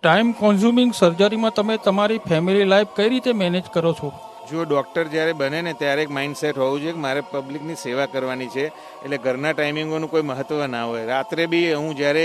Time કોન્ઝ્યુમિંગ સર્જરીમાં તમે તમારી family life કઈ રીતે મેનેજ કરો છો? જો ડૉક્ટર જ્યારે બને ને ત્યારે એક માઇન્ડસેટ હોવું જોઈએ કે મારે પબ્લિકની સેવા કરવાની છે, એટલે ઘરના ટાઈમિંગોનું કોઈ મહત્ત્વ ના હોય. રાત્રે બી હું જ્યારે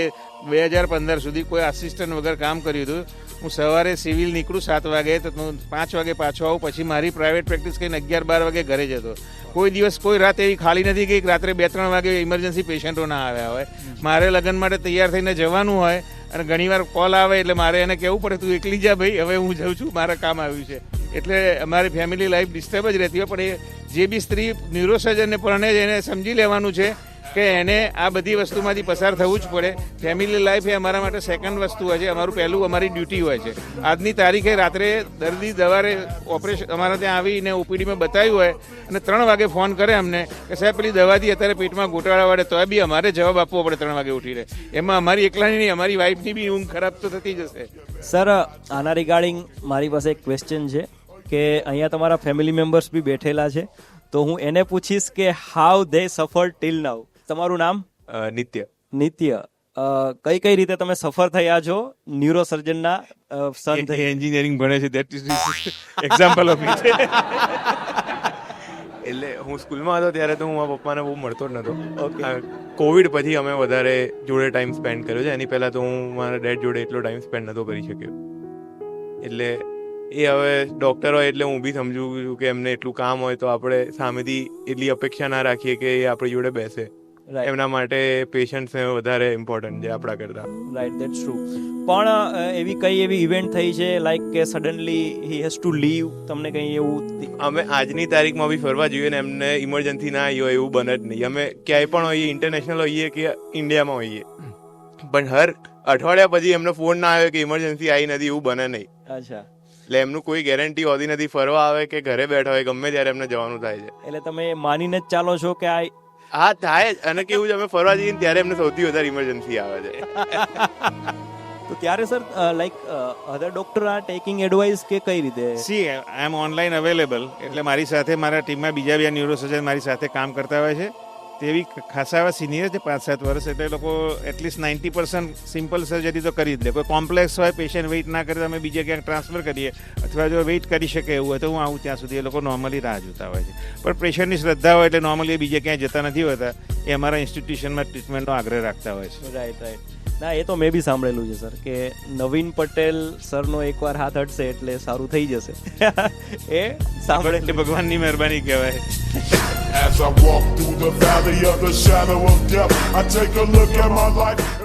2015 સુધી કોઈ આસિસ્ટન્ટ વગર કામ કર્યું હતું. હું સવારે સિવિલ નીકળું 7 વાગે તો હું 5 વાગે પાછો આવું, પછી મારી પ્રાઇવેટ પ્રેક્ટિસ કરીને 11-12 વાગે ઘરે જતો. કોઈ દિવસ કોઈ રાત એવી ખાલી નથી કે રાત્રે 2-3 વાગે ઇમરજન્સી પેશન્ટો ના આવ્યા હોય. મારે લગ્ન માટે તૈયાર થઈને જવાનું હોય અને ઘણીવાર કોલ આવે એટલે મારે એને કહેવું પડે તું એકલી જા ભાઈ, હવે હું જાઉં છું, મારા કામ આવ્યું છે. એટલે અમારી ફેમિલી લાઈફ ડિસ્ટર્બ જ રહેતી હોય. પણ એ જે બી સ્ત્રી ન્યુરોસર્જનને પરણે જ એને સમજી લેવાનું છે કે એને આ બધી વસ્તુમાંથી પસાર થવું જ પડે. ફેમિલી લાઈફ એ અમારા માટે સેકન્ડ વસ્તુ હોય છે, અમારું પહેલું અમારી ડ્યુટી હોય છે. આજની તારીખે રાત્રે દર્દી દવારે ઓપરેશન અમારા ત્યાં આવીને ઓપીડીમાં બતાવ્યું હોય અને 3 વાગે ફોન કરે અમને કે સાહેબ પેલી દવાથી અત્યારે પેટમાં ગોટાળા વાળે, તો બી અમારે જવાબ આપવો પડે 3 વાગે ઉઠીને. એમાં અમારી એકલાની નહીં, અમારી વાઈફની બી ઊંઘ ખરાબ તો થતી જશે. સર, આના રિગાર્ડિંગ મારી પાસે એક ક્વેશ્ચન છે કે અહીંયા તમારા ફેમિલી મેમ્બર્સ બી બેઠેલા છે, તો હું એને પૂછીશ કે હાઉ ધે સફર ટીલ નાઉ. તમારું નામ? નિત્ય. નિત્ય, કઈ કઈ રીતે તમે સફર થયા છો ન્યુરોસર્જનના સન થઈ? એન્જિનિયરિંગ ભણે છે, that is example of it. એટલે હું સ્કૂલમાં હતો ત્યારે તો હું મારા પપ્પાને બહુ મળતો જ નહોતો. કોવિડ પછી અમે વધારે જોડે ટાઈમ સ્પેન્ડ કર્યો છે. એની પહેલાં તો હું મારા ડેડ જોડે એટલો ટાઈમ સ્પેન્ડ નહોતો કરી શક્યો. એટલે એ હવે ડૉક્ટર હોય એટલે હું બી સમજુ છું કે એમને એટલું કામ હોય તો આપણે સામેથી એટલી અપેક્ષા ના રાખીએ કે એ આપણી જોડે બેસે. એમના માટે પેશન્ટ્સને વધારે ઇમ્પોર્ટન્ટ છે આપણા કરતાં. Right, that's true. પણ એવી કઈ એવી ઇવેન્ટ થઈ છે લાઈક કે suddenly he has to leave, તમને કંઈ એવું? અમે આજની તારીખમાં બી ફરવા જોઈએ ને એમને ઇમરજન્સી ના આવી હોય એવું બને જ નહીં. અમે ક્યાંય પણ હોઈએ, ઇન્ટરનેશનલ હોઈએ કે ઇન્ડિયામાં હોઈએ, પણ હર અઠવાડિયા પછી એમનો ફોન ના આવ્યો કે ઇમરજન્સી આવી નથી, એવું બને નહીં. અચ્છા. એટલે એમનું કોઈ ગેરંટી હોતી નથી, ફરવા આવે કે ઘરે બેઠા હોય ગમે ત્યારે એમને જવાનું થાય છે. એટલે તમે માનીને જ ચાલો છો કે આ? હા, થાય જ. અને કેવું છે, અમે ફરવા જઈએ ત્યારે એમને સૌથી વધારે ઇમરજન્સી આવે છે. તો ત્યારે sir like other doctor are taking advice કે કઈ રીતે? See I am online available, એટલે મારી સાથે મારા ટીમમાં બીજા બે ન્યુરોસર્જન મારી સાથે કામ કરતા હોય છે. તેવી ખાસા એવા સિનિયર છે, 5-7 વર્ષ, એટલે લોકો એટલીસ્ટ 90% સિમ્પલ સર્જરી તો કરી જ લે. કોઈ કોમ્પ્લેક્સ હોય, પેશન્ટ વેઇટ ના કરે, અમે બીજે ક્યાંક ટ્રાન્સફર કરીએ, અથવા જો વેઇટ કરી શકે એવું હોય તો હું આવું ત્યાં સુધી એ લોકો નોર્મલી રાહ જોતા હોય છે. પણ પેશન્ટની શ્રદ્ધા હોય એટલે નોર્મલી બીજે ક્યાંય જતા નથી હોતા, એ અમારા ઇન્સ્ટિટ્યુશનમાં ટ્રીટમેન્ટનો આગ્રહ રાખતા હોય છે. Right, right. ના, એ તો મેં બી સાંભળેલું છે સર કે નવીન પટેલ સરનો એકવાર હાથ હટશે એટલે સારું થઈ જશે. એ સાંભળે ભગવાનની મહેરબાની કહેવાય. As I walk through the valley of the shadow of death, I take a look at my life.